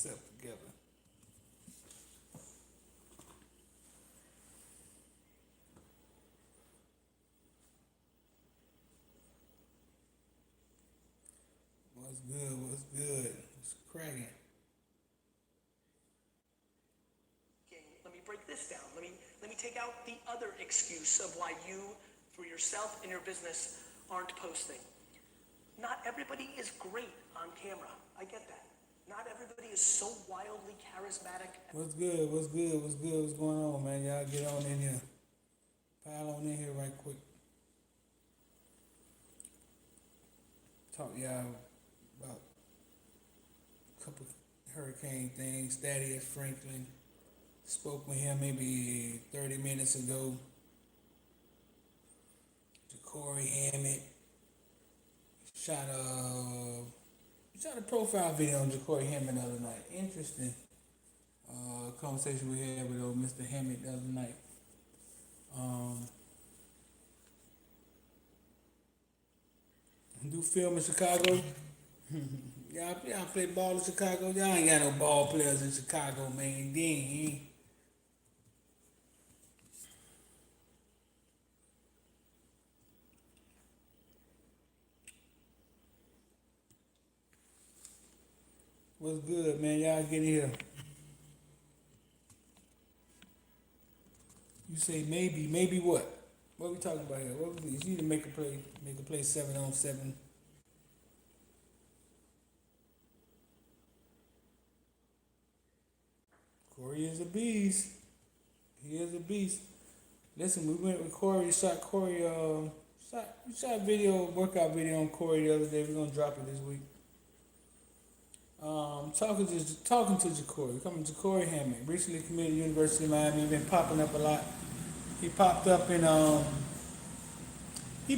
yourself together. What's good? What's good? What's cracking? Let me break this down. Let me take out the other excuse of why you, for yourself and your business, aren't posting. Not everybody is great on camera. I get that. Not everybody is so wildly charismatic. What's good? What's good? What's good? What's going on, man? Y'all get on in here. Pile on in here right quick. Talk to y'all about a couple hurricane things. Thaddeus Franklin. Spoke with him maybe 30 minutes ago. JaCorey Hammett shot a profile video on JaCorey Hammett the other night. Interesting conversation we had with old Mr. Hammett the other night. Do film in Chicago. Y'all play ball in Chicago. Y'all ain't got no ball players in Chicago, man. Dang. What's good, man? Y'all get in here. You say maybe what? What we talking about here? What was this? You need to make a play 7-on-7. Corey is a beast. He is a beast. Listen, we went with Corey, shot workout video on Corey the other day. We're gonna drop it this week. Talking to JaCorey, coming to JaCorey Hammett, recently committed to University of Miami. He's been popping up a lot. He popped up in He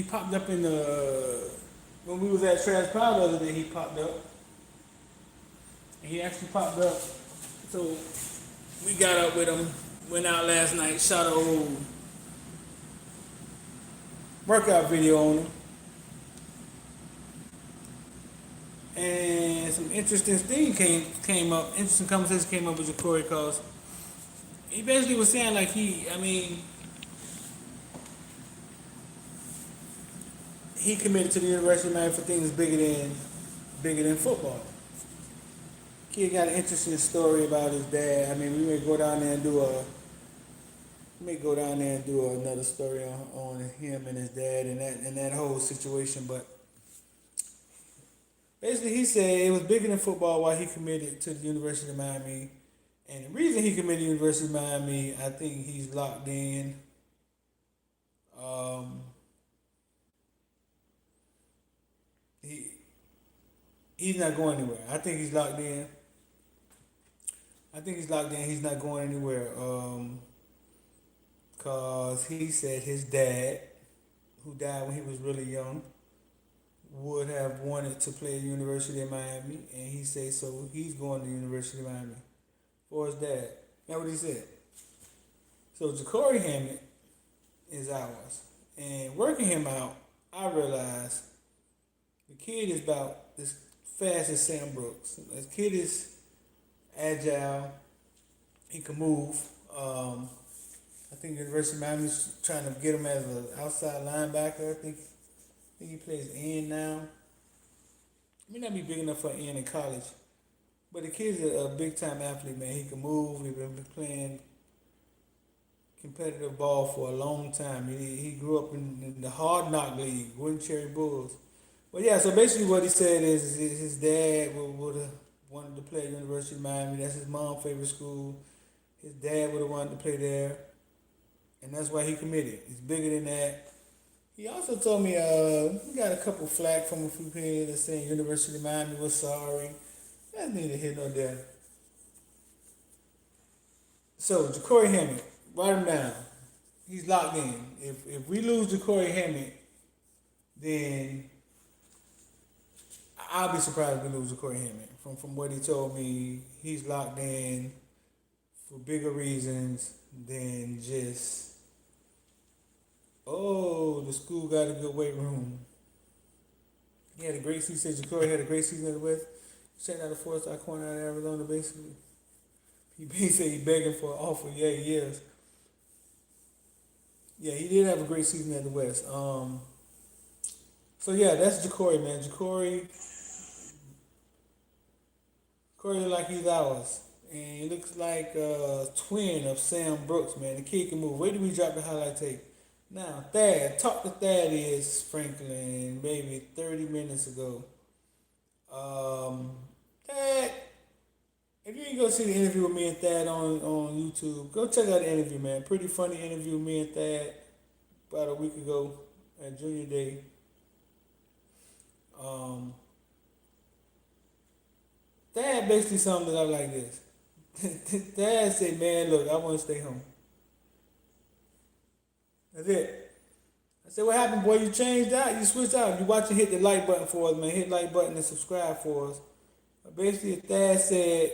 popped up in when we was at Trash Pile the other day. He popped up. And he actually popped up. So we got up with him. Went out last night. Shot an old workout video on him. And some interesting came up. Interesting conversation came up with JaCorey because he basically was saying like he committed to the University of Miami for things bigger than football. Kid got an interesting story about his dad. I mean, we may go down there and do another story on him and his dad and that whole situation. But basically, he said it was bigger than football why he committed to the University of Miami. And the reason he committed to the University of Miami, I think he's locked in. He's not going anywhere. I think he's locked in. He's not going anywhere. Cause he said his dad, who died when he was really young, would have wanted to play at the University of Miami, and he said so he's going to the University of Miami for his dad. That's what he said. So JaCorey Hammett is ours. And working him out, I realized the kid is about as fast as Sam Brooks. The kid is agile. He can move. I think the University of Miami is trying to get him as an outside linebacker. I think he plays end now. May not be big enough for end in college, but the kid's a big time athlete, man. He can move. He's been playing competitive ball for a long time. He grew up in the Hard Knock League, Wooden Cherry Bulls. But yeah, so basically what he said is his dad would have wanted to play at University of Miami. That's his mom's favorite school. His dad would have wanted to play there. And that's why he committed. He's bigger than that. He also told me we got a couple flack from a few people that saying University of Miami was sorry. That's neither here nor there. So JaCorey Hammett, write him down. He's locked in. If we lose JaCorey Hammett, then I'll be surprised if we lose JaCorey Hammett. From what he told me, he's locked in for bigger reasons than just, oh, the school got a good weight room. He had a great season. He said JaCorey had a great season at the West. Checked out the four-star corner out of Arizona, basically. He said he begging for an offer. Yeah, he is. Yeah, he did have a great season at the West. So yeah, that's JaCorey, man. JaCorey like he's ours. And he looks like a twin of Sam Brooks, man. The kid can move. Where did we drop the highlight tape? Now, talk to Thaddeus Franklin maybe 30 minutes ago. Thad, if you ain't go see the interview with me and Thad on YouTube, go check out the interview, man. Pretty funny interview with me and Thad about a week ago at Junior Day. Thad basically summed it up like this. Thad said, man, look, I want to stay home. That's it. I said, what happened, boy? You changed out. You switched out. You watch and hit the like button for us, man. Hit like button and subscribe for us. Basically, Thad said,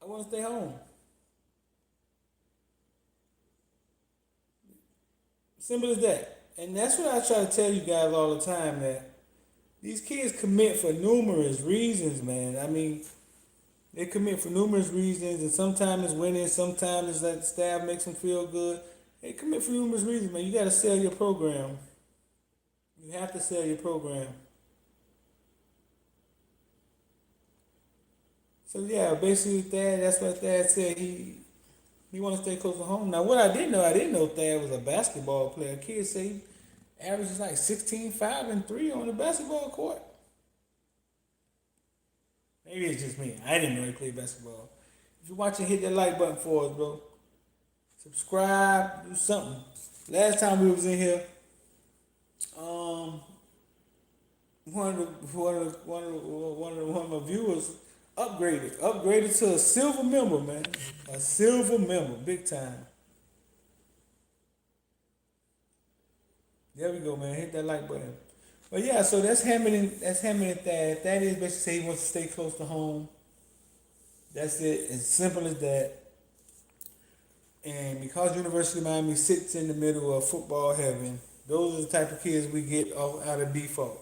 I want to stay home. Simple as that. And that's what I try to tell you guys all the time, that these kids commit for numerous reasons, man. I mean, they commit for numerous reasons, and sometimes it's winning, sometimes it's that the staff makes them feel good. They commit for numerous reasons, man. You got to sell your program. You have to sell your program. So yeah, basically that's what Thad said. He want to stay close to home. Now what I didn't know Thad was a basketball player. Kids say he averages like 16, 5, and 3 on the basketball court. Maybe it's just me. I didn't know he played basketball. If you're watching, hit that like button for us, bro. Subscribe, do something. Last time we was in here, one of my viewers upgraded to a silver member, man. A silver member, big time. There we go, man. Hit that like button. But yeah, so that's Hammet and Thad. Thad is basically say he wants to stay close to home. That's it. As simple as that. And because University of Miami sits in the middle of football heaven, those are the type of kids we get out of default.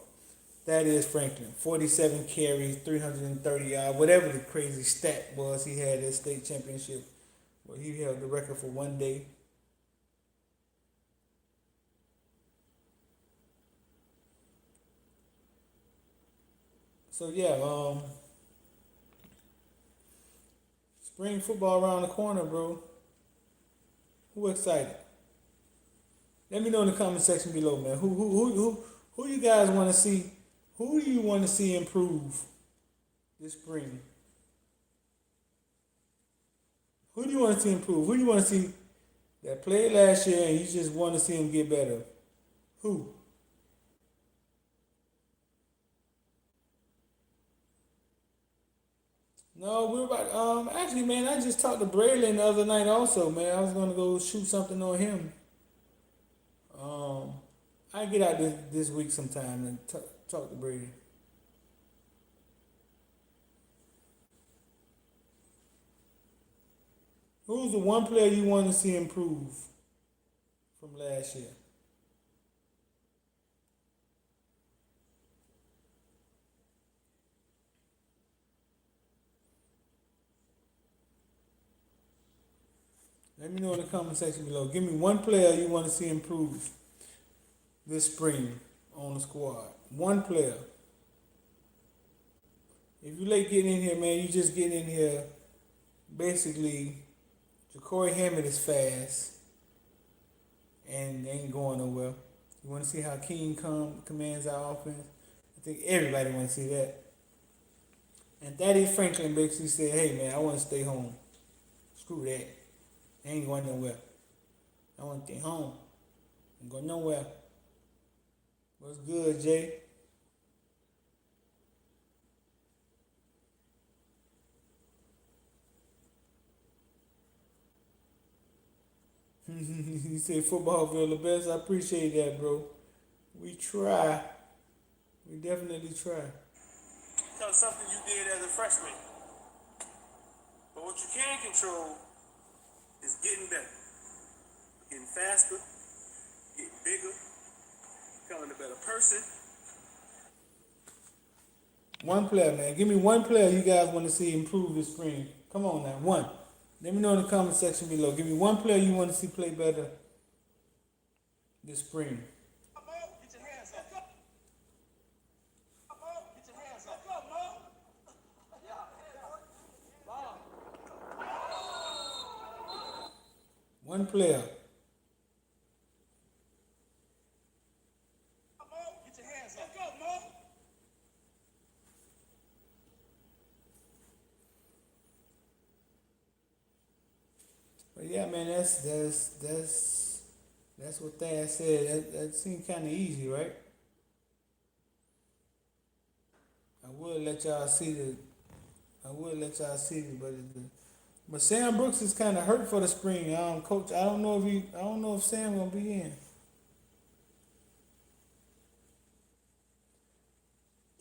Thaddeus Franklin, 47 carries, 330 yards, whatever the crazy stat was he had at state championship, where he held the record for one day. So yeah, spring football around the corner, bro. Who excited? Let me know in the comment section below, man. Who you guys want to see? Who do you want to see improve this spring? Who do you want to see improve? Who do you want to see that played last year and you just want to see him get better? Who? No, we're about actually, man, I just talked to Braylon the other night also, man. I was gonna go shoot something on him. I get out this week sometime and talk to Brady. Who's the one player you want to see improve from last year? Let me know in the comment section below. Give me one player you want to see improve this spring on the squad. One player. If you late getting in here, man, you just getting in here. Basically, JaCorey Hammett is fast and ain't going nowhere. You want to see how King commands our offense? I think everybody want to see that. And Thaddeus Franklin basically said, hey, man, I want to stay home. Screw that. I ain't going nowhere. I want to stay home. I ain't going nowhere. What's good, Jay? You say football feel the best. I appreciate that, bro. We try. We definitely try. Tell something you did as a freshman. But what you can control is getting better, getting faster, getting bigger, becoming a better person, One player, man. Give me one player you guys want to see improve this spring. Come on now, one. Let me know in the comment section below. Give me one player you want to see play better this spring. Get your hands up. Get your hands up. One player. Get your hands up. But yeah, man, that's what Thad said. That seemed kind of easy, right? I would let y'all see the. But Sam Brooks is kind of hurt for the spring. Coach, I don't know if Sam gonna be in.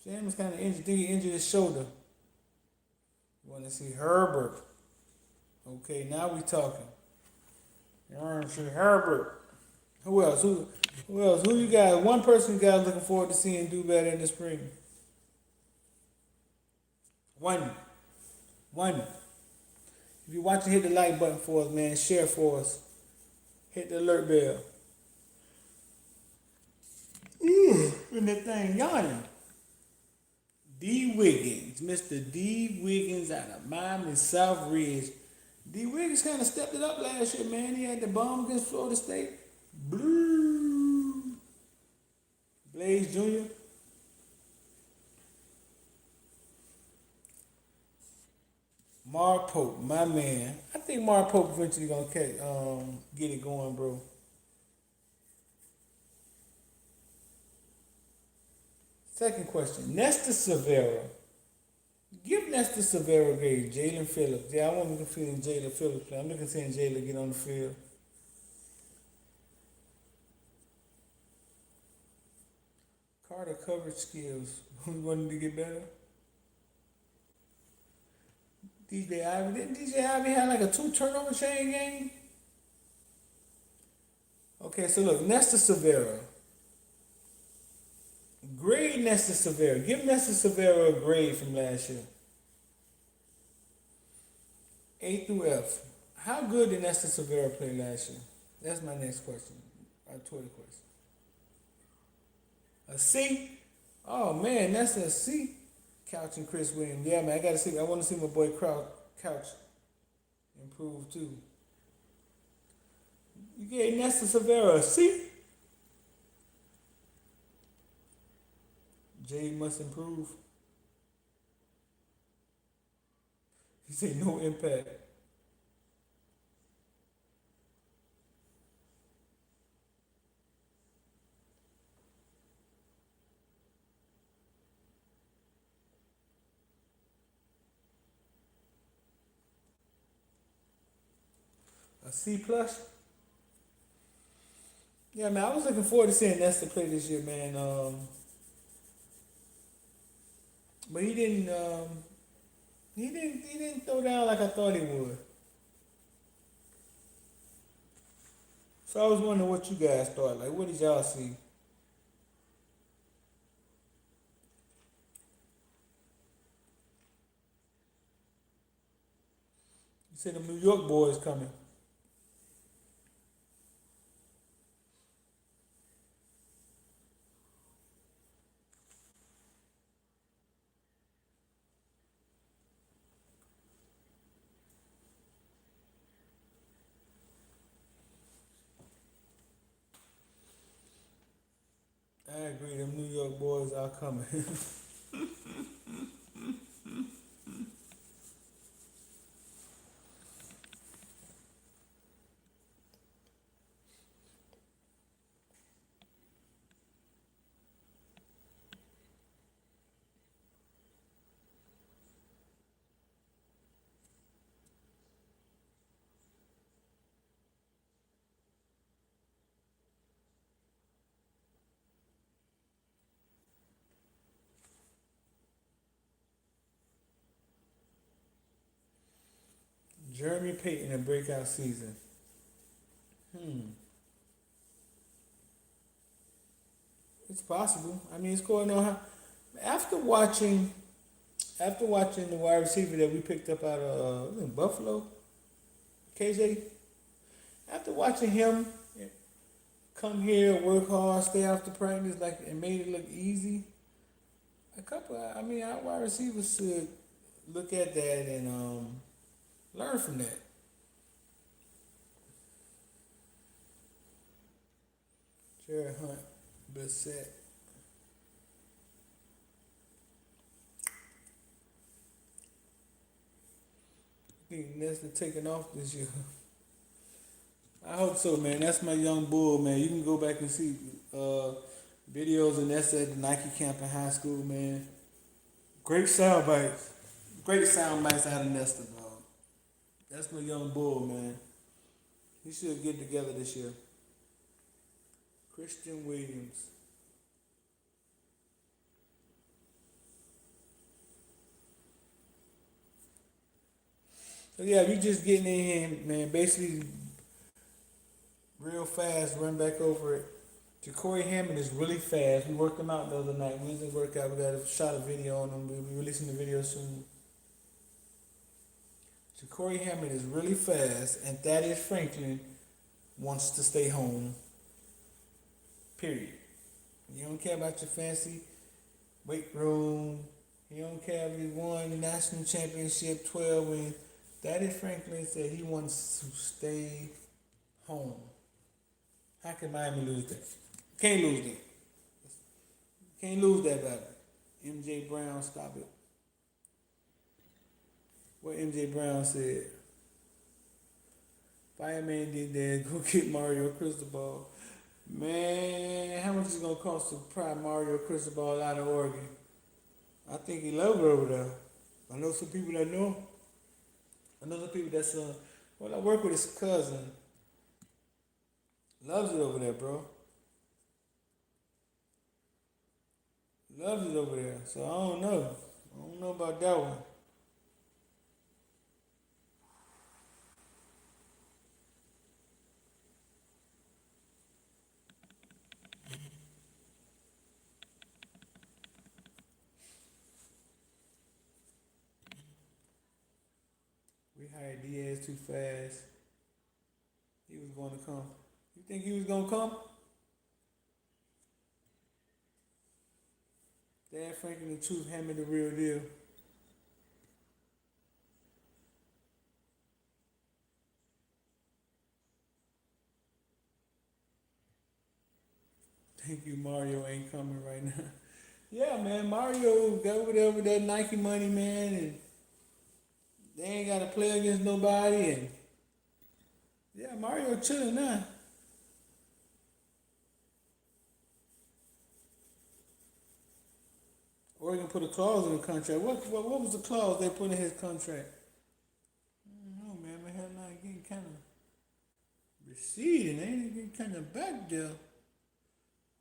Sam is kind of injured. I think he injured his shoulder. You want to see Herbert? Okay, now we talking. You want to see Herbert? Who else? Who else? Who you guys? One person you guys looking forward to seeing do better in the spring. One. If you're watching, hit the like button for us, man. Share for us. Hit the alert bell. Ooh, and that thing yawning. D. Wiggins, Mr. D. Wiggins out of Miami South Ridge. D. Wiggins kind of stepped it up last year, man. He had the bomb against Florida State. Blue. Blaze Jr. Mark Pope, my man. I think Mark Pope eventually gonna get it going, bro. Second question, Nestor Severa. Give Nestor Severa a grade. Jalen Phillips. Yeah, I want to see Jalen Phillips play. I'm looking to see Jalen get on the field. Carter coverage skills. We wanted to get better. DJ Ivy. Didn't DJ Ivy have like a 2 turnover chain game? Okay, so look, Nestor Severa. Grade Nestor Severa. Give Nestor Severa a grade from last year. A through F. How good did Nestor Severa play last year? That's my next question. Our Twitter question. A C? Oh man, that's a C. Couch and Chris Williams. Yeah, man, I want to see my boy Couch improve too. You gave Nestor Severa a C? Jay must improve. He said no impact. A C plus? Yeah, man, I was looking forward to seeing Nestor play this year, man. But he didn't throw down like I thought he would. So I was wondering what you guys thought. Like, what did y'all see? You said the New York boys coming. I agree, them New York boys are coming. Jeremy Payton a breakout season. It's possible. I mean, it's going on. After watching after watching the wide receiver that we picked up out of Buffalo, KJ, after watching him come here, work hard, stay after practice, like and made it look easy. Our wide receivers should look at that and learn from that. Jared Hunt, Bissett. I think Nestor taking off this year. I hope so, man. That's my young bull, man. You can go back and see videos of Nestor at the Nike camp in high school, man. Great sound bites. Great sound bites out of Nestor, dog. That's my young bull, man. He should get together this year. Christian Williams. So yeah, we just getting in here, man. Basically, real fast, run back over it. JaCorey Hammett is really fast. We worked him out the other night. We didn't work out. We got a shot of video on him. We'll be releasing the video soon. JaCorey Hammett is really fast, and Thaddeus Franklin wants to stay home. Period. You don't care about your fancy weight room. You don't care if you won the national championship 12 wins. Thaddeus Franklin said he wants to stay home. How can Miami lose that? Can't lose that. Can't lose that battle. MJ Brown, stop it. What MJ Brown said. Fireman did that. Go get Mario Cristobal. Man, how much is it gonna cost to pry Mario Cristobal out of Oregon? I think he loves it over there. I know some people that know. I know some people that's I work with his cousin. Loves it over there, bro. Loves it over there. So I don't know. I don't know about that one. We hired Diaz too fast. He was going to come. You think he was going to come? Dan Franklin, the truth, Hammet, the real deal. Thank you, Mario ain't coming right now. Yeah, man, Mario got over there with that Nike money, man, and they ain't got to play against nobody, and yeah, Mario chilling now. Oregon put a clause in the contract. What was the clause they put in his contract? I don't know, man. My head not getting kind of receding. Ain't it getting kind of back there?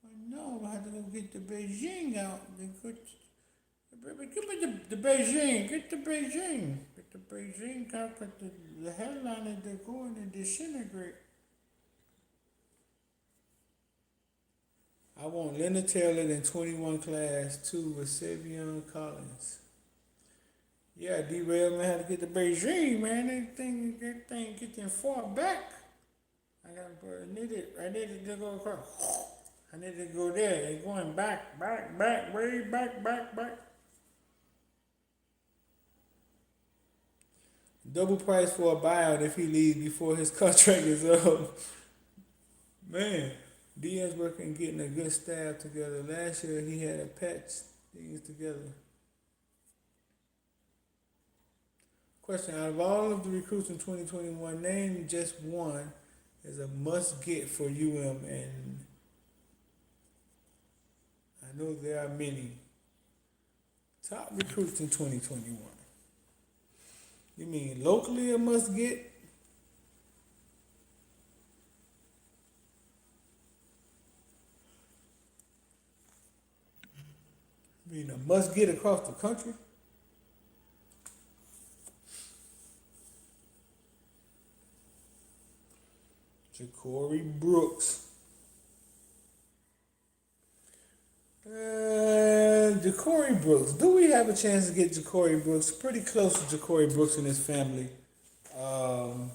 I know. I had to go get the Beijing out. Give me the Beijing. Get the Beijing. Get the Beijing out. But the headline they're going to disintegrate. I want Leonard Taylor in 21 class 2 with Savion Collins. Yeah, D-Rail man had to get the Beijing, man. That thing get them far back. I needed to go across. I need to go there. They're going back, way back. Double price for a buyout if he leaves before his contract is up. Man, Diaz working getting a good staff together. Last year he had a patch things together. Question, out of all of the recruits in 2021, name just one as a must get for UM, and I know there are many. Top recruits in 2021. You mean locally a must get? I mean a must get across the country? JaCorey Brooks. JaCorey JaCorey Brooks. Do we have a chance to get JaCorey Brooks? Pretty close to JaCorey Brooks and his family. Um,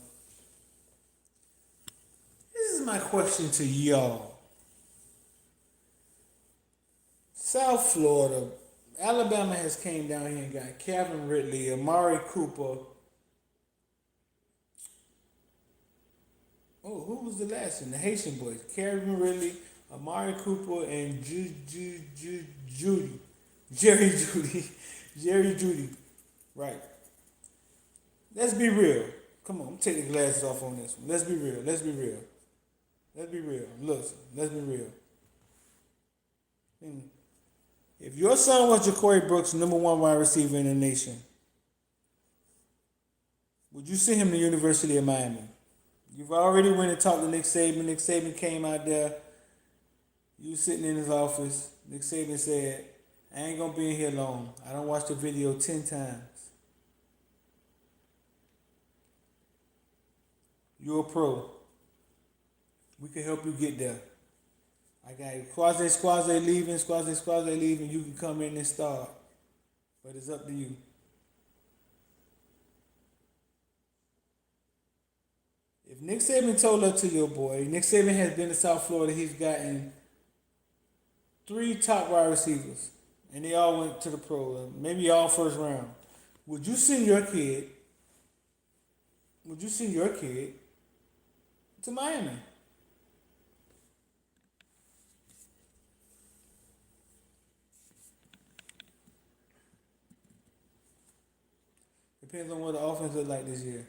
this is my question to y'all. South Florida, Alabama has came down here and got Calvin Ridley, Amari Cooper. Oh, who was the last one? The Haitian boys. Calvin Ridley, Amari Cooper, and Judy. Jerry Judy. Jerry Judy. Right. Let's be real. Come on, take the glasses off on this one. Let's be real. Let's be real. Let's be real. Listen, let's be real. If your son was JaCorey Brooks, number one wide receiver in the nation, would you send him to the University of Miami? You've already went and talked to Nick Saban. Nick Saban came out there. You sitting in his office. Nick Saban said, I ain't going to be in here long. I don't watch the video 10 times. You're a pro. We can help you get there. I got Squaze leaving. You can come in and start. But it's up to you. If Nick Saban told that to your boy, Nick Saban has been to South Florida. He's gotten 3 top wide receivers. And they all went to the pro. Maybe all first round. Would you send your kid to Miami? Depends on what the offense looks like this year.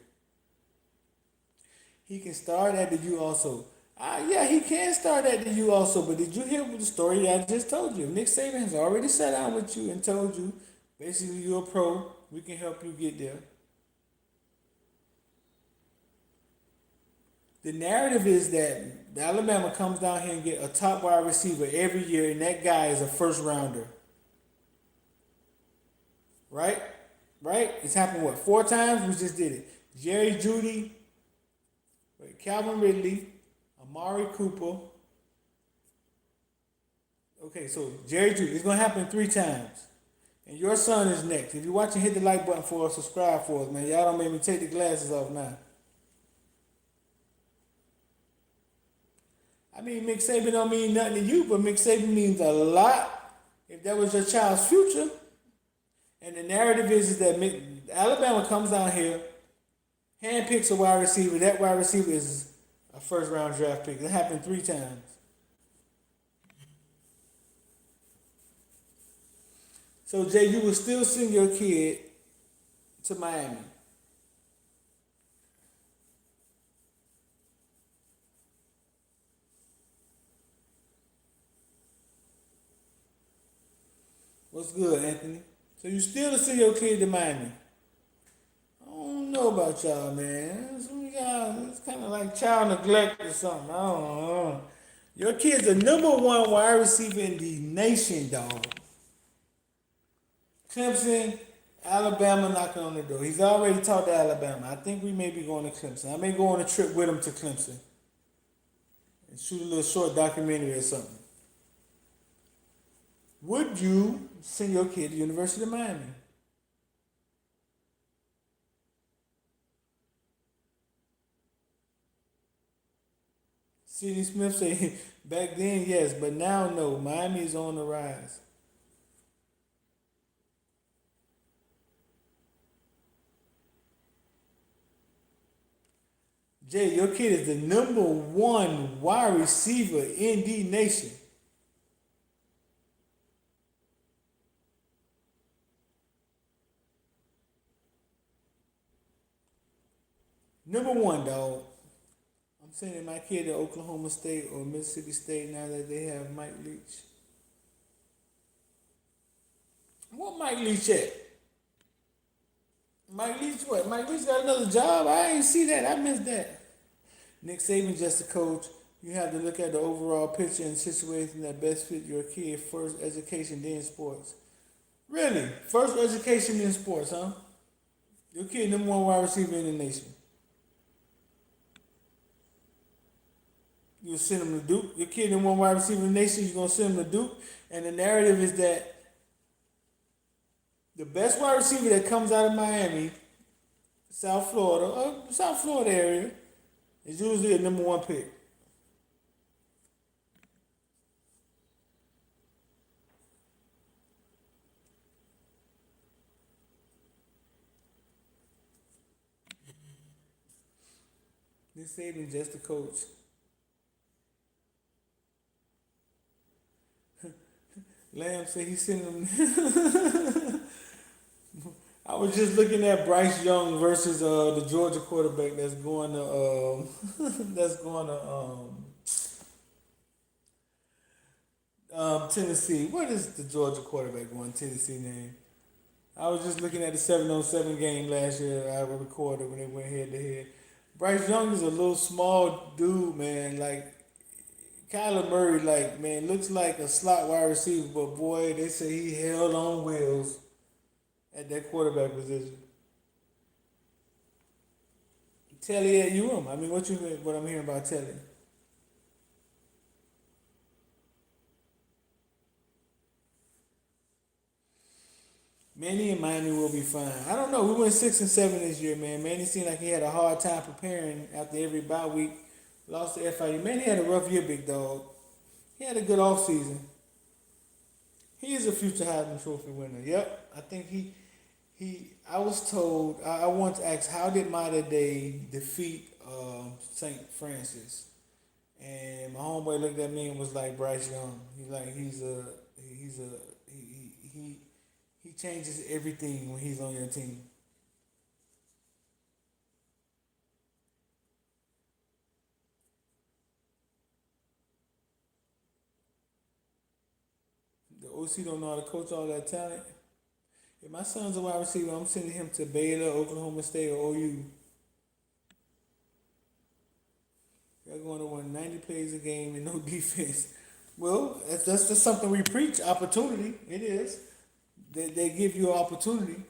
He can start at the U also. Yeah, he can start at the U also, but did you hear the story I just told you? Nick Saban has already sat down with you and told you, basically, you're a pro. We can help you get there. The narrative is that Alabama comes down here and get a top wide receiver every year, and that guy is a first rounder. Right? It's happened, 4 times? We just did it. Jerry Judy, Calvin Ridley, Amari Cooper. Okay, so Jerry Judy. It's going to happen 3 times. And your son is next. If you're watching, hit the like button for us, subscribe for us, man. Y'all don't make me take the glasses off now. I mean, Nick Saban don't mean nothing to you, but Nick Saban means a lot if that was your child's future. And the narrative is that Alabama comes down here, handpicks a wide receiver. That wide receiver is a first round draft pick. That happened 3 times. So, Jay, you will still send your kid to Miami. What's good, Anthony? So you still send your kid to Miami? I don't know about y'all, man. Some of y'all, it's kind of like child neglect or something. I don't know. Your kid's the number 1 wide receiver in the nation, dog. Clemson, Alabama knocking on the door. He's already talked to Alabama. I think we may be going to Clemson. I may go on a trip with him to Clemson and shoot a little short documentary or something. Would you send your kid to the University of Miami? C.D. Smith said, back then, yes, but now, no. Miami is on the rise. Jay, your kid is the number 1 wide receiver in the nation. Number 1, dog. I'm sending my kid to Oklahoma State or Mississippi State now that they have Mike Leach. What Mike Leach at? Mike Leach what? Mike Leach got another job? I ain't see that. I missed that. Nick Saban just a coach. You have to look at the overall picture and situation that best fit your kid. First education, then sports. Really? First education, then sports, huh? Your kid number 1 wide receiver in the nation. You'll send him to Duke. Your kid number 1 wide receiver in the nation, you're going to send him to Duke. And the narrative is that The best wide receiver that comes out of Miami, South Florida area, is usually a number one pick. Nick Saban just a coach. Lamb said he's sending them. I was just looking at Bryce Young versus the Georgia quarterback that's going to that's going to Tennessee. What is the Georgia quarterback going Tennessee name? I was just looking at the 7-on-7 game last year I recorded when they went head to head. Bryce Young is a little small dude, man. Like Kyler Murray, like man, looks like a slot wide receiver, but boy, they say he held on wheels at that quarterback position. Telly at UM. I mean, what I'm hearing about Telly? Manny and Miami will be fine. I don't know. We went 6-7 this year, man. Manny seemed like he had a hard time preparing after every bye week. Lost to FIU. Manny had a rough year, big dog. He had a good off season. He is a future Heisman Trophy winner. Yep, I think he. I was told. I once asked, how did Mater Day defeat Saint Francis? And my homeboy looked at me and was like, Bryce Young. He changes everything when he's on your team. The OC don't know how to coach all that talent. If my son's a wide receiver, I'm sending him to Baylor, Oklahoma State, or OU. They're going to win 90 plays a game and no defense. Well, that's just something we preach. Opportunity. It is. They give you an opportunity.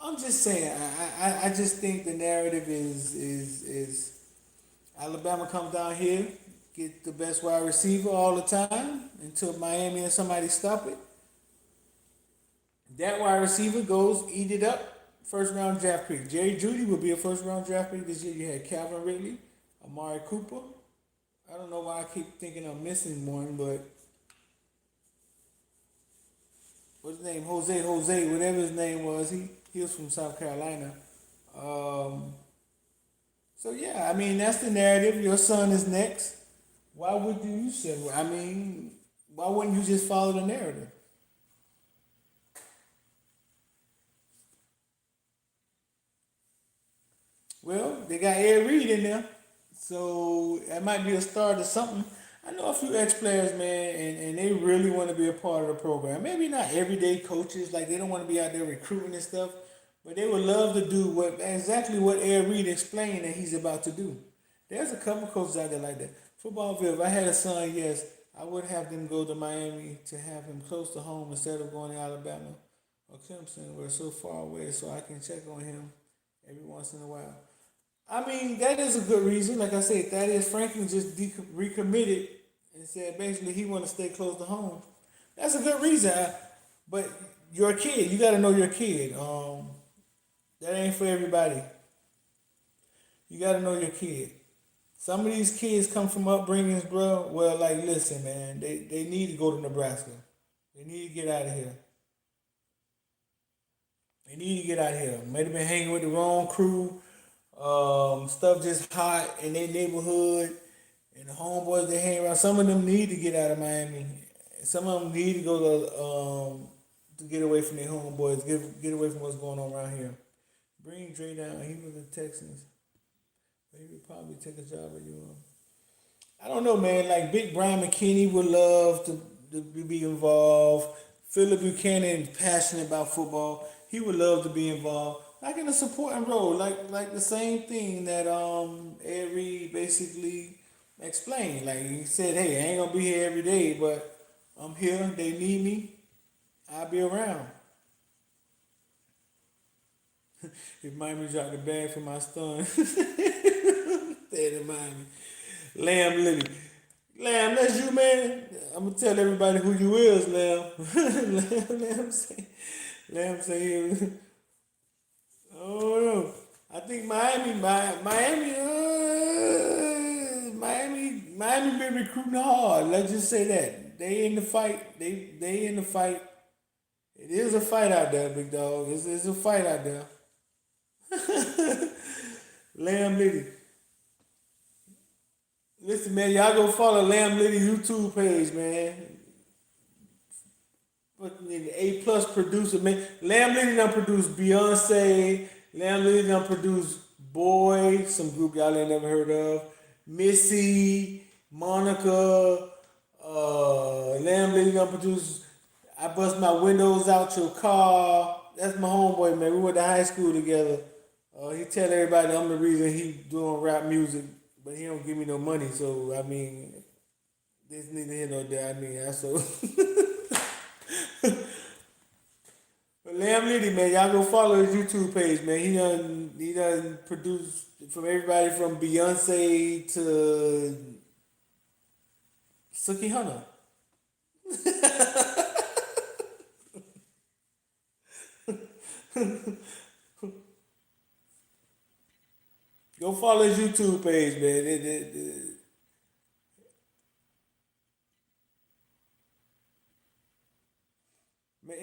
I'm just saying. I just think the narrative is Alabama comes down here, get the best wide receiver all the time until Miami and somebody stop it. That wide receiver goes eat it up. First round draft pick. Jerry Jeudy will be a first round draft pick this year. You had Calvin Ridley, Amari Cooper. I don't know why I keep thinking I'm missing one, but what's his name? Jose, whatever his name was. He was from South Carolina. So yeah, I mean that's the narrative. Your son is next. Why would you say? I mean, why wouldn't you just follow the narrative? Well, they got Ed Reed in there, so that might be a start of something. I know a few ex-players, man, and they really want to be a part of the program. Maybe not everyday coaches, like they don't want to be out there recruiting and stuff, but they would love to do exactly what Ed Reed explained that he's about to do. There's a couple coaches out there like that. Footballville, if I had a son, yes, I would have them go to Miami to have him close to home instead of going to Alabama or Clemson, where it's so far away, so I can check on him every once in a while. I mean, that is a good reason. Like I said, Thaddeus Franklin just recommitted and said basically he want to stay close to home. That's a good reason. But you're a kid. You got to know your kid. That ain't for everybody. You got to know your kid. Some of these kids come from upbringings, bro. Well, like, listen, man, they need to go to Nebraska. They need to get out of here. They need to get out of here. Might have been hanging with the wrong crew. Stuff just hot in their neighborhood, and the homeboys they hang around. Some of them need to get out of Miami. Some of them need to go to get away from their homeboys, get away from what's going on around here. Bring Dre down. He was the Texans. But he would probably take a job at you. I don't know, man. Like Big Brian McKinney would love to be involved. Philip Buchanan passionate about football. He would love to be involved. Like in a supporting role, like the same thing that Ed Reed basically explained. Like he said, hey, I ain't gonna be here every day, but I'm here. They need me. I'll be around. If Miami dropped the bag for my son, stay in Miami. Lamb Lily. Lamb, that's you, man. I'm gonna tell everybody who you is, Lamb. Lamb, Lamb say he was, oh no. I think Miami been recruiting hard. Let's just say that they in the fight. They in the fight. It is a fight out there, big dog. It's a fight out there. Lamb Liddy. Listen, man, y'all go follow Lamb Liddy YouTube page, man. Fucking A plus producer, man. Lamb Liddy done produced Beyonce. Lamb Liddy done produced Boy, some group y'all ain't never heard of. Missy, Monica. Lamb Liddy done produced I Bust My Windows Out Your Car. That's my homeboy, man. We went to high school together. He tell everybody I'm the reason he doing rap music, but he don't give me no money. So I mean, there's neither here nor there. I mean, I so. But Lamb Liddy, man, y'all go follow his YouTube page, man. He done produced from everybody from Beyonce to Suki Hunter. Go follow his YouTube page, man.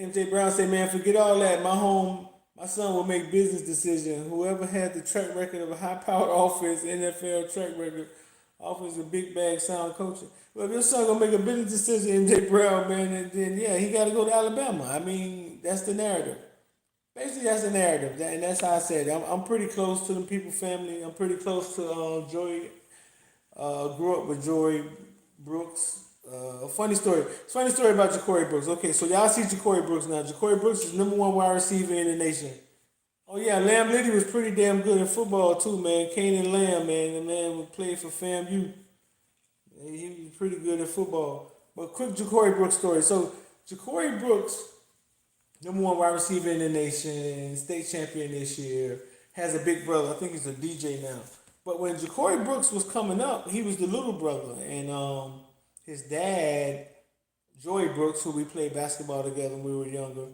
MJ Brown said, man, forget all that. My son will make business decisions. Whoever had the track record of a high-powered offense, NFL track record, offense with big bag sound coaching. Well, if your son gonna make a business decision, MJ Brown, man, then yeah, he got to go to Alabama. I mean, that's the narrative. Basically, that's the narrative, and that's how I said it. I'm pretty close to the people family. I'm pretty close to Joy. Grew up with Joy Brooks. A funny story. It's a funny story about JaCorey Brooks. Okay, so y'all see JaCorey Brooks now. JaCorey Brooks is number one wide receiver in the nation. Oh yeah, Lamb Liddy was pretty damn good in football too, man. Canaan Lamb, man, the man would play for FAMU. He was pretty good at football. But quick JaCorey Brooks story. So JaCorey Brooks, number one wide receiver in the nation, state champion this year, has a big brother. I think he's a DJ now. But when JaCorey Brooks was coming up, he was the little brother, and his dad, Joey Brooks, who we played basketball together when we were younger,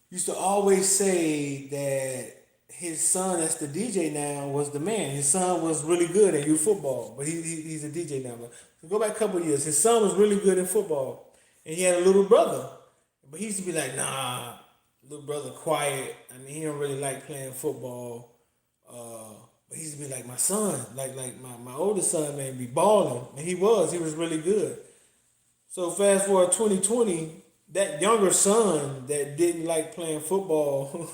used to always say that his son, that's the DJ now, was the man. His son was really good at youth football, but he's a DJ now. But go back a couple of years. His son was really good in football, and he had a little brother. But he used to be like, nah, little brother quiet. I mean, he don't really like playing football. But he used to be like my son, like my oldest son, man, be balling. And he was really good. So fast forward 2020, that younger son that didn't like playing football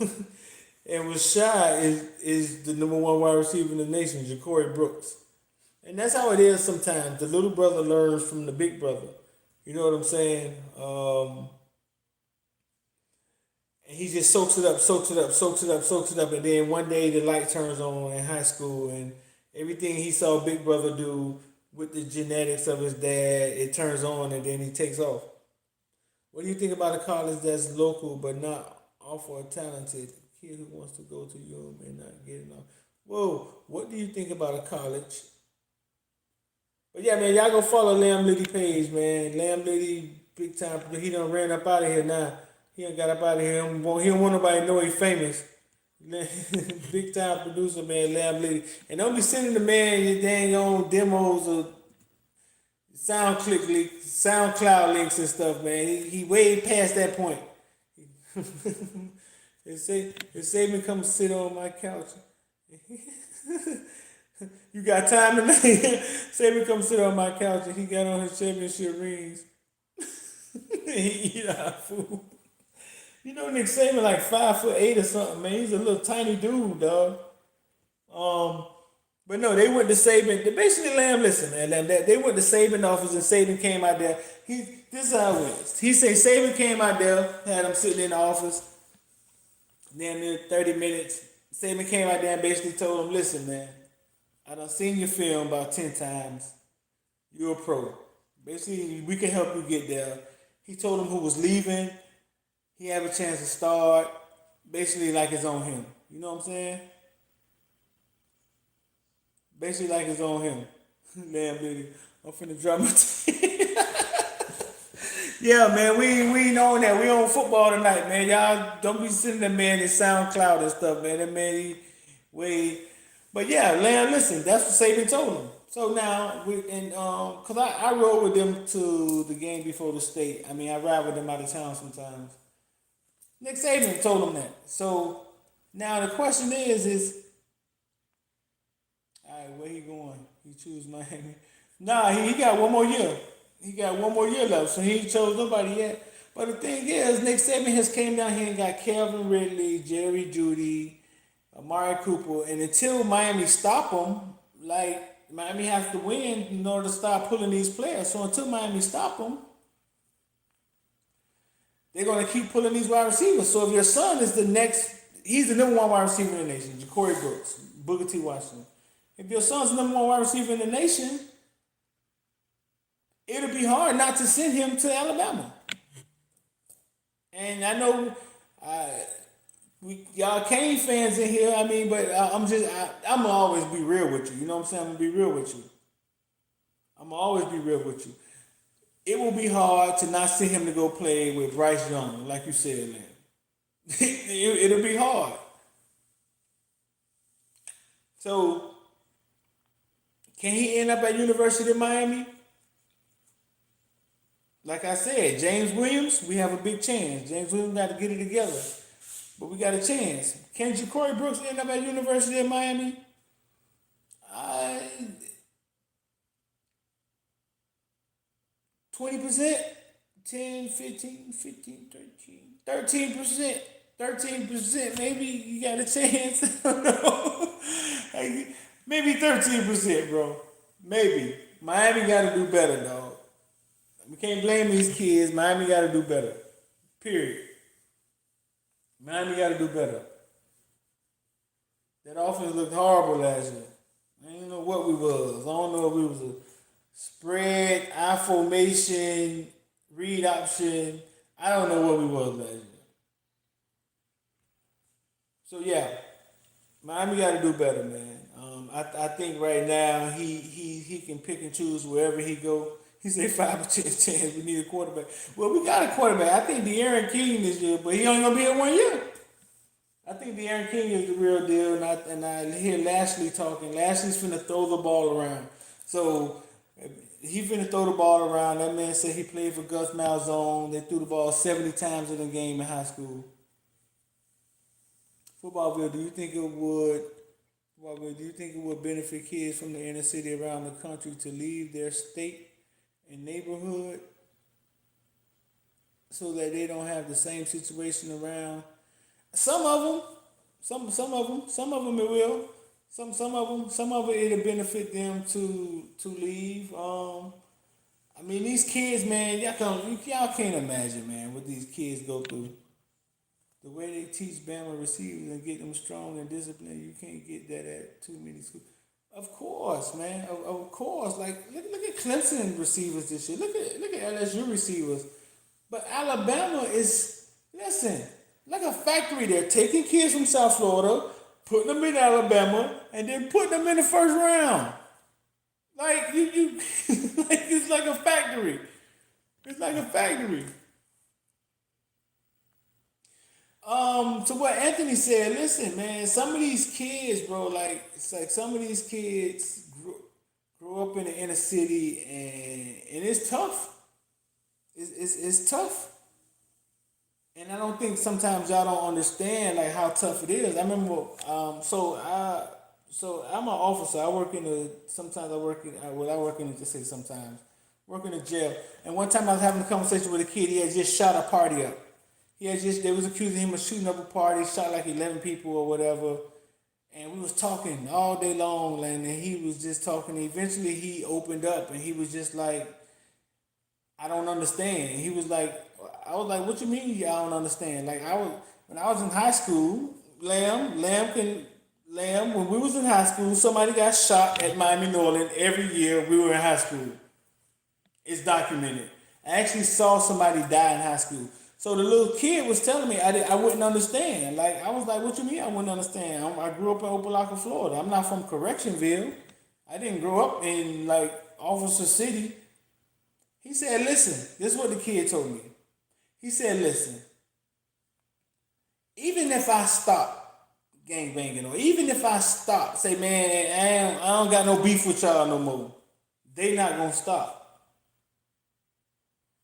and was shy is the number one wide receiver in the nation, JaCorey Brooks. And that's how it is sometimes. The little brother learns from the big brother. You know what I'm saying? And he just soaks it up, and then one day the light turns on in high school, and everything he saw Big Brother do with the genetics of his dad, it turns on, and then he takes off. What do you think about a college that's local but not offer a talented kid who wants to go to UM and not get enough? Whoa, what do you think about a college? But yeah, man, y'all go follow Lamb Liddy page, man. Lamb Liddy, big time. He done ran up out of here now. He done got up out of here. He don't want nobody to know he's famous. Big time producer, man, Lamb Liddy. And don't be sending the man your dang on demos or SoundCloud links and stuff, man. He way past that point. If Saban come sit on my couch. You got time tonight? Saban come sit on my couch and he got on his championship rings. He eat our food. You know Nick Saban like 5'8" or something, man. He's a little tiny dude, dog. But no, they went to Saban. They basically, Lamb, listen, man. They went to Saban office and Saban came out there. This is how it went. He said Saban came out there, had him sitting in the office. Damn near 30 minutes. Saban came out there and basically told him, listen, man, I done seen your film about 10 times. You're a pro. Basically, we can help you get there. He told him who was leaving. He have a chance to start. Basically, like it's on him. You know what I'm saying? Basically, like it's on him. Damn, baby. I'm finna drop my Yeah, man, we ain't on that. We on football tonight, man. Y'all don't be sending that man in SoundCloud and stuff, man. That man, we. But yeah, Lamb, listen, that's what Saban told him. So now cause I rode with them to the game before the state. I mean, I ride with them out of town sometimes. Nick Saban told him that. So now the question is, all right, where he going? He choose Miami. Nah, he got one more year. He got one more year left, so he ain't chose nobody yet. But the thing is, Nick Saban has came down here and got Calvin Ridley, Jerry Jeudy, Amari Cooper, and until Miami stop him, like Miami has to win in order to start pulling these players. So until Miami stop them, they're gonna keep pulling these wide receivers. So if your son is the next, he's the number one wide receiver in the nation, JaCorey Brooks, Booker T. Washington. If your son's the number one wide receiver in the nation, it'll be hard not to send him to Alabama. And I know y'all Kane fans in here. I mean, but I'm gonna always be real with you. You know what I'm saying? I'm gonna be real with you. I'm gonna always be real with you. It will be hard to not send him to go play with Bryce Young, like you said, man. It'll be hard. So, can he end up at University of Miami? Like I said, James Williams, we have a big chance. James Williams got to get it together. But we got a chance. Can JaCorey Brooks end up at University of Miami? 20%? 10, 15, 15, 13. 13%. 13%. Maybe you got a chance. I don't know. Maybe 13%, bro. Maybe. Miami got to do better, dog. We can't blame these kids. Miami got to do better. Period. Miami got to do better. That offense looked horrible last year. I don't know what we was. I don't know if we was a spread, I formation, read option. I don't know what we was last year. So yeah, Miami got to do better, man. I think right now he can pick and choose wherever he go. He said 5% chance we need a quarterback. Well, we got a quarterback. I think De'Aaron King this year, but he only gonna be here 1 year. I think De'Aaron King is the real deal, and I hear Lashley talking. Lashley's finna throw the ball around. So he finna throw the ball around. That man said he played for Gus Malzahn. They threw the ball 70 times in a game in high school. Footballville, do you think it would benefit kids from the inner city around the country to leave their state and neighborhood so that they don't have the same situation around? Some of them it will. Some of it it'll benefit them to leave. I mean, these kids, man, y'all can't imagine, man, what these kids go through. The way they teach Bama receivers and get them strong and disciplined, you can't get that at too many schools. Of course, man. Of course. Like look at Clemson receivers this year. Look at LSU receivers. But Alabama is like a factory. They're taking kids from South Florida, putting them in Alabama, and then putting them in the first round. Like you like it's like a factory. It's like a factory. To what Anthony said, listen, man, some of these kids, bro, like it's like some of these kids grow up in the inner city and it's tough. It's tough. And I don't think sometimes y'all don't understand like how tough it is. I remember so I'm an officer. I work in a jail. And one time I was having a conversation with a kid, he had just shot a party up. They was accusing him of shooting up a party, shot like 11 people or whatever. And we was talking all day long, and he was just talking. Eventually he opened up and he was just like, I don't understand. He was like, I was like, what you mean I don't understand? Like when I was in high school, when we was in high school, somebody got shot at Miami Norland every year we were in high school. It's documented. I actually saw somebody die in high school. So the little kid was telling me I wouldn't understand. Like I was like, what you mean I wouldn't understand? I grew up in Opelika, Florida. I'm not from Correctionville. I didn't grow up in like Officer City. He said, listen, this is what the kid told me. He said, listen, even if I stop gangbanging, or even if I stop, say, man, I don't got no beef with y'all no more, they not gonna stop.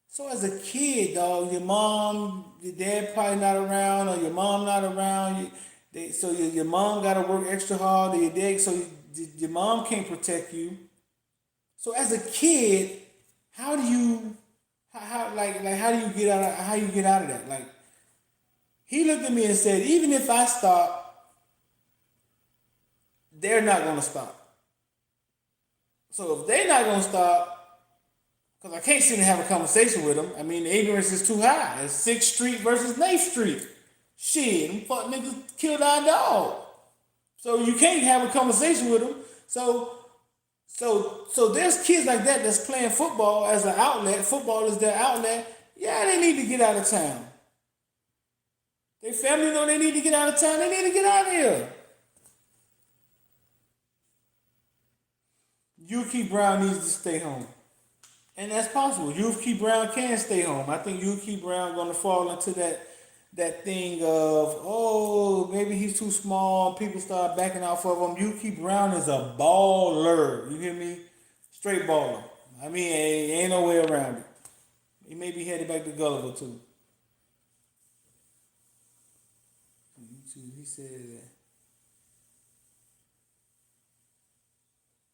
So as a kid, dog, your mom, your dad probably not around, or your mom not around. So your mom got to work extra hard, or your dad, so your mom can't protect you. So as a kid, how do you, how do you get out of that? Like, he looked at me and said, even if I stop, they're not gonna stop. So if they're not gonna stop, because I can't sit and have a conversation with them. I mean, the ignorance is too high. It's 6th Street versus 9th Street. Shit, them fuck niggas killed our dog. So you can't have a conversation with them. So there's kids like that that's playing football as an outlet. Football is their outlet. Yeah, they need to get out of town. Their family know they need to get out of town. They need to get out of here. Yuki Brown needs to stay home. And that's possible. Yuki Brown can stay home. I think Yuki Brown gonna fall into that thing of, oh, maybe he's too small. People start backing off of him. Yuki Brown is a baller. You hear me? Straight baller. I mean, ain't no way around it. He may be headed back to Gulliver too. He said that.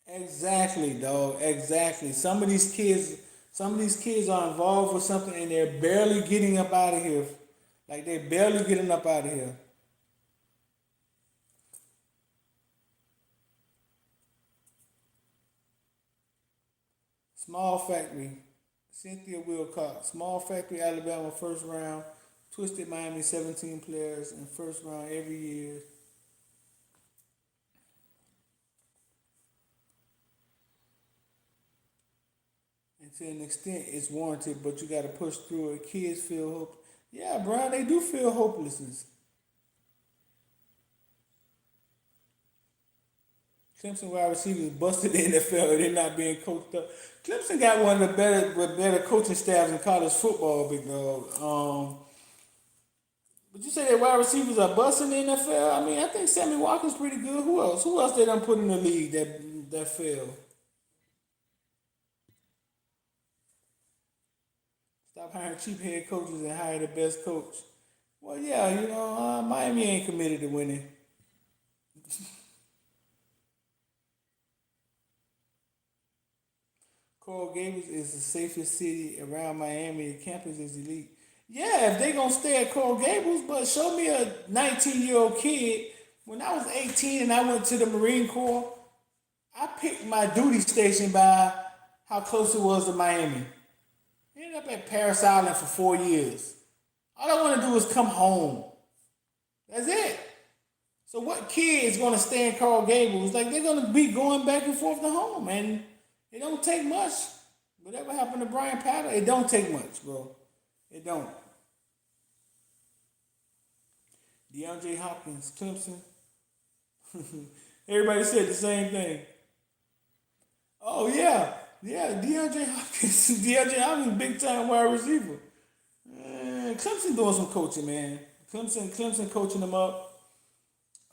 Exactly, dog. Exactly. Some of these kids are involved with something and they're barely getting up out of here. Like they're barely getting up out of here. Small Factory. Cynthia Wilcox. Small Factory, Alabama, first round. Twisted Miami, 17 players in first round every year. And to an extent, it's warranted, but you got to push through it. Kids feel hope. Yeah, bro, they do feel hopelessness. Clemson wide receivers busted the NFL. They're not being coached up. Clemson got one of the better coaching staffs in college football, big dog. But you say that wide receivers are busting the NFL. I mean, I think Sammy Walker's pretty good. Who else? Who else they done put in the league that failed? Stop hiring cheap head coaches and hire the best coach. Well, yeah, Miami ain't committed to winning. Coral Gables is the safest city around Miami. The campus is elite. Yeah, if they gonna stay at Coral Gables, but show me a 19-year-old kid. When I was 18 and I went to the Marine Corps, I picked my duty station by how close it was to Miami. I ended up at Paris Island for 4 years. All I want to do is come home. That's it. So what kid is going to stay in Coral Gables? Like, they're going to be going back and forth to home. And it don't take much. Whatever happened to Brian Powder, it don't take much, bro. It don't. DeAndre Hopkins, Clemson. Everybody said the same thing. Oh, yeah. Yeah, DeAndre Hopkins. DeAndre Hopkins, big time wide receiver. Clemson doing some coaching, man. Clemson coaching them up.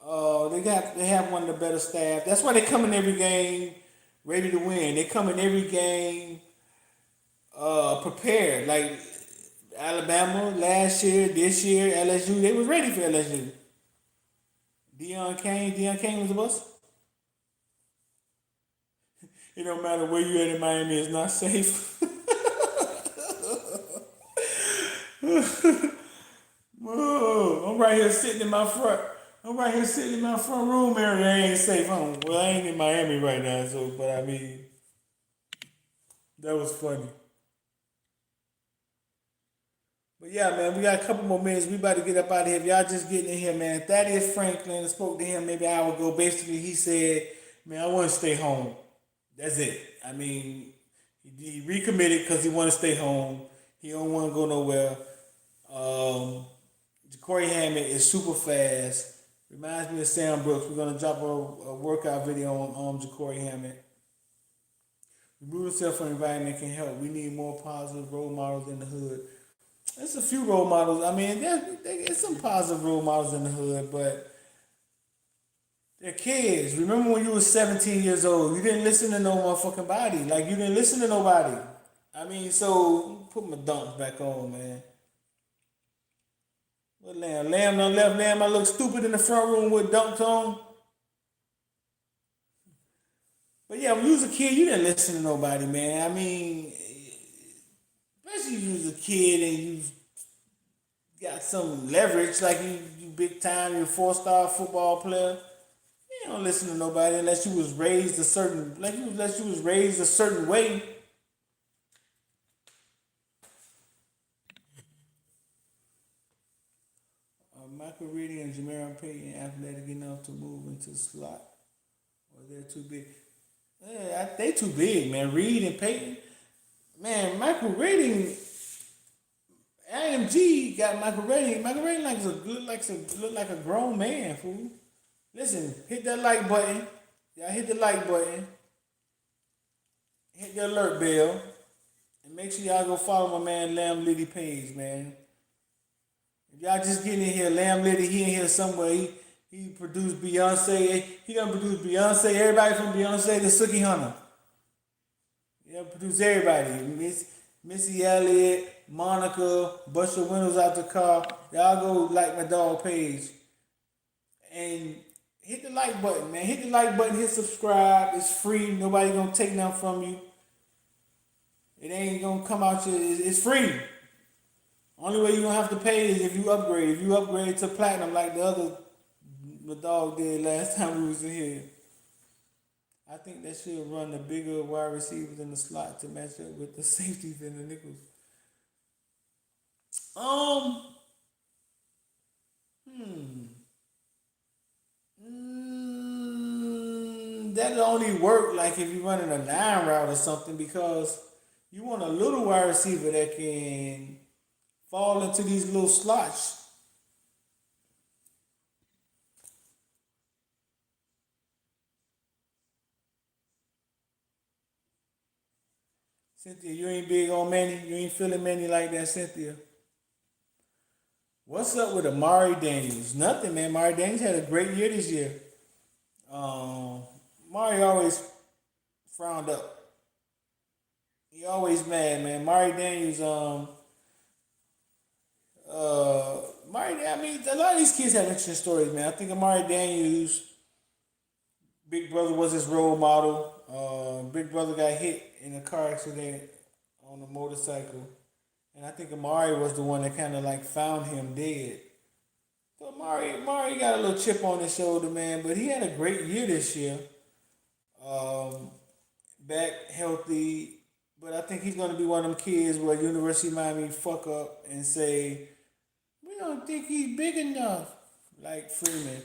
They have one of the better staff. That's why they come in every game ready to win. They come in every game prepared. Like Alabama last year, this year, LSU, they was ready for LSU. Deion Kane was a bust. It don't matter where you at in Miami, it's not safe. Whoa, I'm right here sitting in my front room area. I ain't safe. Well, I ain't in Miami right now, but I mean, that was funny. But yeah, man, we got a couple more minutes. We about to get up out of here. If y'all just getting in here, man. Thaddeus Franklin, I spoke to him maybe an hour ago. Basically, he said, man, I want to stay home. That's it. I mean, he recommitted because he want to stay home. He don't want to go nowhere. JaCorey Hammett is super fast. Reminds me of Sam Brooks. We're going to drop a workout video on JaCorey Hammett. Remove yourself from the environment can help. We need more positive role models in the hood. There's a few role models. I mean, there's some positive role models in the hood, but they're kids. Remember when you was 17 years old? You didn't listen to no motherfucking body. Like, you didn't listen to nobody. I mean, so put my dunks back on, man. What Lamb? Lamb done left. Lamb, I look stupid in the front room with dunks on. But yeah, when you was a kid, you didn't listen to nobody, man. I mean, especially if you was a kid and you got some leverage, like you big time, you a 4-star football player. You don't listen to nobody unless you was raised a certain, unless you was raised a certain way. Michael Reedy and Jameron Payton athletic enough to move into the slot, or they're too big. Yeah, they too big, man. Reed and Payton, man. Michael Reedy, IMG got Michael Reedy. Michael Reedy look like a grown man, fool. Listen, hit that like button. Y'all hit the like button. Hit the alert bell. And make sure y'all go follow my man Lamb Liddy page, man. If y'all just getting in here, Lamb Liddy, he in here somewhere. He produced Beyonce. He done produced Beyonce. Everybody from Beyonce to Suki Hunter. He done produced everybody. Missy Elliott, Monica, bust your windows out the car. Y'all go like my dog page. And hit the like button, man. Hit the like button, hit subscribe. It's free. Nobody gonna take nothing from you. It ain't gonna come out you. It's free. Only way you gonna have to pay is if you upgrade. If you upgrade to platinum like the dog did last time we was in here. I think that should run the bigger wide receivers in the slot to match up with the safeties and the nickels. That'll only work like if you're running a 9 route or something, because you want a little wide receiver that can fall into these little slots. Cynthia, you ain't big on Manny. You ain't feeling Manny like that, Cynthia. What's up with Amari Daniels? Nothing, man. Amari Daniels had a great year this year. Amari always frowned up. He always mad, man. Amari Daniels, I mean, a lot of these kids have interesting stories, man. I think Amari Daniels, Big Brother was his role model. Big Brother got hit in a car accident on a motorcycle. And I think Amari was the one that kind of like found him dead. So Amari got a little chip on his shoulder, man, but he had a great year this year. Back healthy, but I think he's gonna be one of them kids where University of Miami fuck up and say, we don't think he's big enough, like Freeman.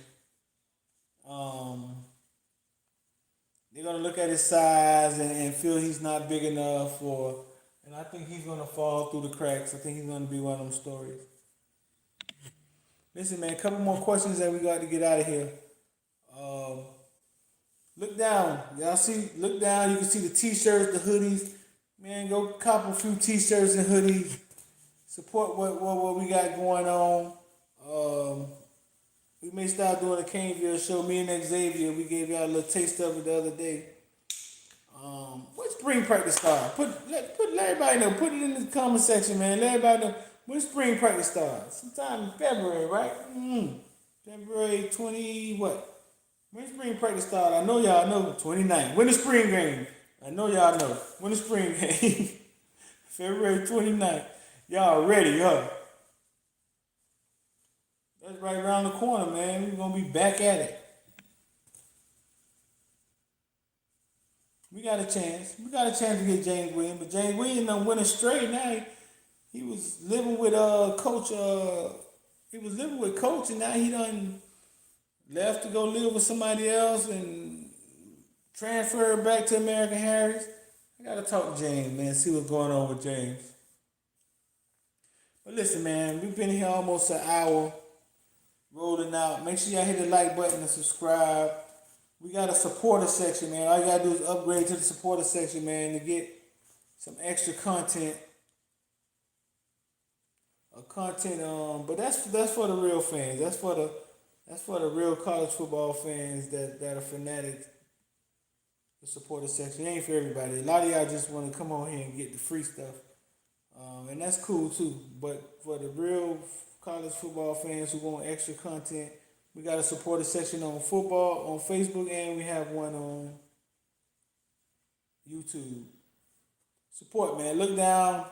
They're gonna look at his size and feel he's not big enough, and I think he's gonna fall through the cracks. I think he's gonna be one of them stories. Listen, man, a couple more questions that we got to get out of here. Look down. Y'all see, look down. You can see the t-shirts, the hoodies. Man, go cop a few t-shirts and hoodies. Support what we got going on. We may start doing a CANEVILLE show. Me and Xavier, we gave y'all a little taste of it the other day. When spring practice start? Let everybody know. Put it in the comment section, man. Let everybody know when spring practice starts. Sometime in February, right? February 20 what? When spring practice start? I know y'all know. 29. When the spring game? I know y'all know. When the spring game? February 29th. Y'all ready, huh? That's right around the corner, man. We're gonna be back at it. We got a chance. We got a chance to get James Williams, but James Williams done went straight now. He was living with coach. He was living with coach, and now he done left to go live with somebody else and transferred back to American Harris. I gotta talk to James, man. See what's going on with James. But listen, man, we've been here almost an hour rolling out. Make sure y'all hit the like button and subscribe. We got a supporter section, man. All you gotta do is upgrade to the supporter section, man, to get some extra content. But that's for the real fans. That's for the real college football fans that are fanatics. The supporter section, it ain't for everybody. A lot of y'all just want to come on here and get the free stuff, and that's cool too. But for the real college football fans who want extra content, we got a supporter section on football on Facebook, and we have one on YouTube. Support, man. Look down,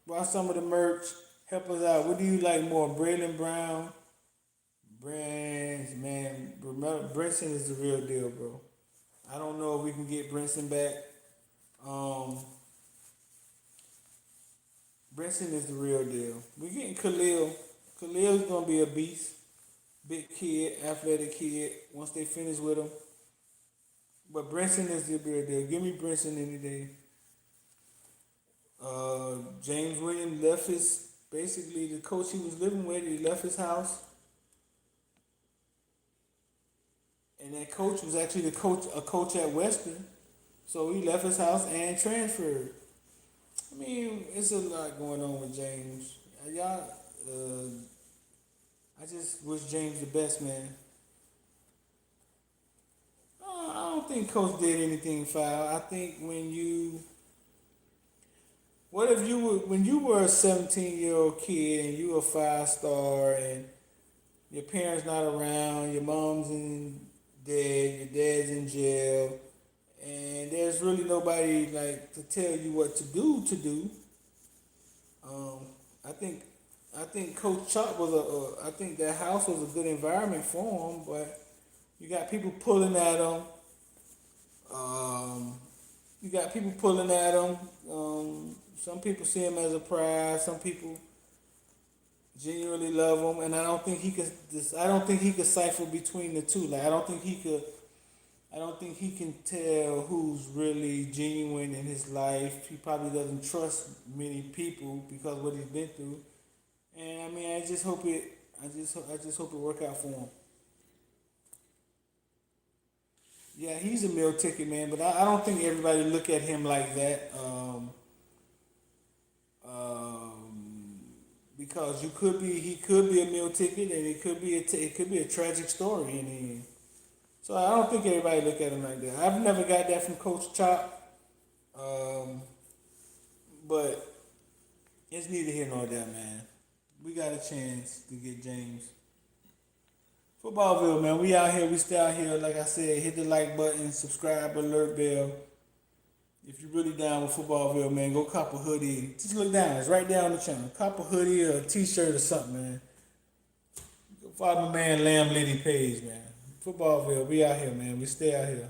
buy some of the merch, help us out. What do you like more, Braylon Brown, Brands, man? Brinson is the real deal, bro. I don't know if we can get Brinson back. Brinson is the real deal. We're getting Khalil. Khalil's gonna be a beast. Big kid, athletic kid. Once they finish with him. But Brinson is the real deal. Give me Brinson any day. James Williams left basically the coach he was living with, he left his house. And that coach was actually a coach at Western. So he left his house and transferred. I mean, it's a lot going on with James. Y'all, I just wish James the best, man. I don't think Coach did anything foul. I think when you were a 17-year-old kid and you were a 5-star and your parents not around, your mom's dead, your dad's in jail, and there's really nobody like to tell you what to do. I think Coach Chop I think that house was a good environment for him, but you got people pulling at him. Some people see him as a prize. Some people genuinely love him, and I don't think he could cipher between the two. Like I don't think he can tell who's really genuine in his life. He probably doesn't trust many people because of what he's been through. And I mean, I just hope it work out for him. Yeah, he's a meal ticket, man, but I don't think everybody look at him like that. Because he could be a meal ticket, and it could be a tragic story in the end. So I don't think everybody look at him like that. I've never got that from Coach Chop, but it's neither here nor there, man. We got a chance to get James. Footballville, man, we out here, we stay out here. Like I said, hit the like button, subscribe, alert bell. If you're really down with Footballville, man, go cop a hoodie. Just look down, it's right down the channel. Cop a hoodie or a t-shirt or something, man. Go follow my man Lamb Liddy page, man. Footballville, we out here, man. We stay out here.